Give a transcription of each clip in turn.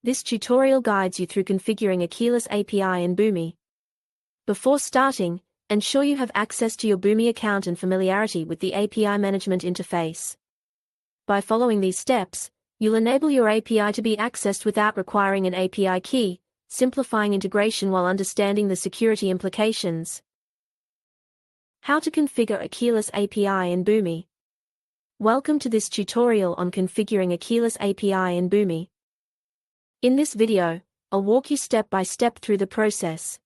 This tutorial guides you through configuring a keyless API in Boomi. Before starting, ensure you have access to your Boomi account and familiarity with the API management interface. By following these steps, you'll enable your API to be accessed without requiring an API key, simplifying integration while understanding the security implications. How to configure a keyless API in Boomi. Welcome to this tutorial on configuring a keyless API in Boomi. In this video, I'll walk you step by step through the process.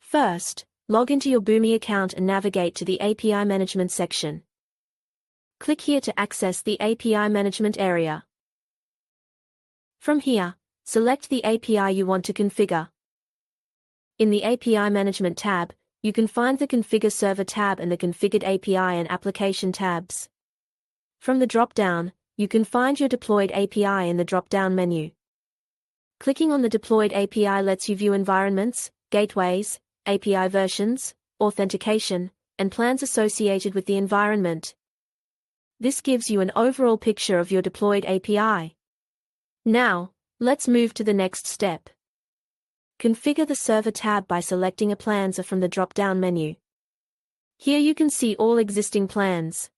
First, log into your Boomi account and navigate to the API Management section. Click here to access the API Management area. From here, select the API you want to configure. In the API Management tab, you can find the Configure Server tab and the Configured API and Application tabs. From the drop-down, you can find your deployed API in the drop-down menu. Clicking on the deployed API lets you view environments, gateways, API versions, authentication, and plans associated with the environment. This gives you an overall picture of your deployed API. Now, let's move to the next step. Configure the Server tab by selecting a plan from the drop-down menu. Here you can see all existing plans.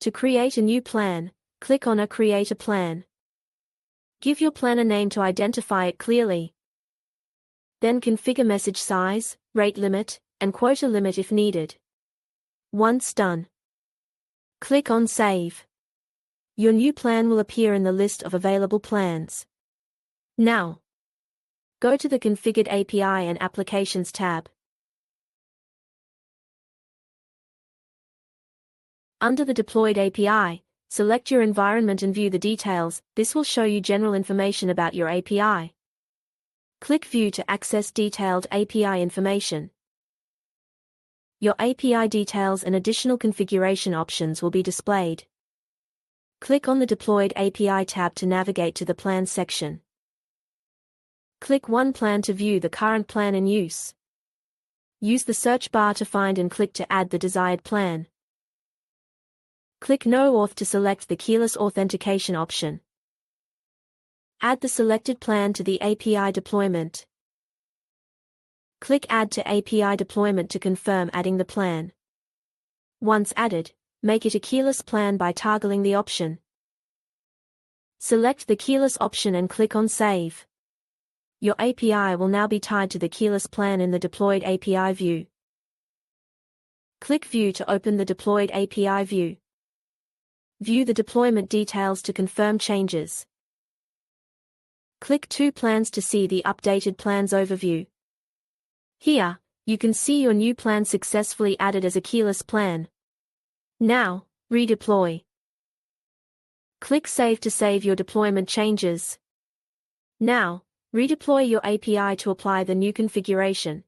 To create a new plan, click on Create a Plan. Give your plan a name to identify it clearly. Then configure message size, rate limit, and quota limit if needed. Once done, click on Save. Your new plan will appear in the list of available plans. Now, go to the Configured API and Applications tab. Under the Deployed API, select your environment and view the details. This will show you general information about your API. Click View to access detailed API information. Your API details and additional configuration options will be displayed. Click on the Deployed API tab to navigate to the Plans section. Click one plan to view the current plan in use. Use the search bar to find and click to add the desired plan. Click No Auth to select the keyless authentication option. Add the selected plan to the API deployment. Click Add to API deployment to confirm adding the plan. Once added, make it a keyless plan by toggling the option. Select the keyless option and click on Save. Your API will now be tied to the keyless plan in the Deployed API view. Click View to open the Deployed API view. View the deployment details to confirm changes. Click Two Plans to see the updated plans overview. Here, you can see your new plan successfully added as a keyless plan. Now, redeploy. Click Save to save your deployment changes. Now, redeploy your API to apply the new configuration.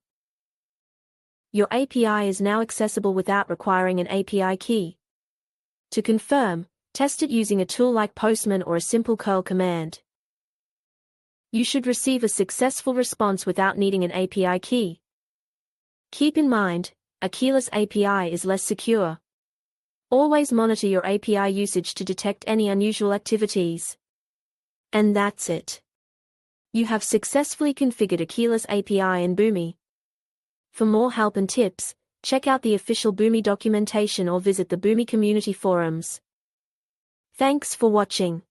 Your API is now accessible without requiring an API key. To confirm, test it using a tool like Postman or a simple curl command. You should receive a successful response without needing an API key. Keep in mind, a keyless API is less secure. Always monitor your API usage to detect any unusual activities. And that's it. You have successfully configured a keyless API in Boomi. For more help and tips, check out the official Boomi documentation or visit the Boomi community forums. Thanks for watching.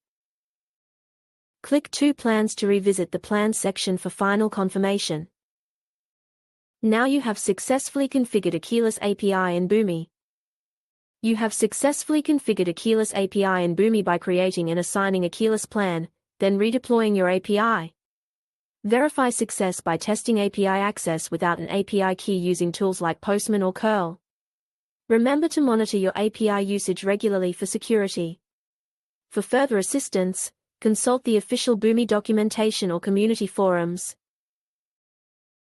Click Two Plans to revisit the Plans section for final confirmation. Now you have successfully configured a keyless API in Boomi. You have successfully configured a keyless API in Boomi by creating and assigning a keyless plan, then redeploying your API. Verify success by testing API access without an API key using tools like Postman or curl. Remember to monitor your API usage regularly for security. For further assistance, consult the official Boomi documentation or community forums.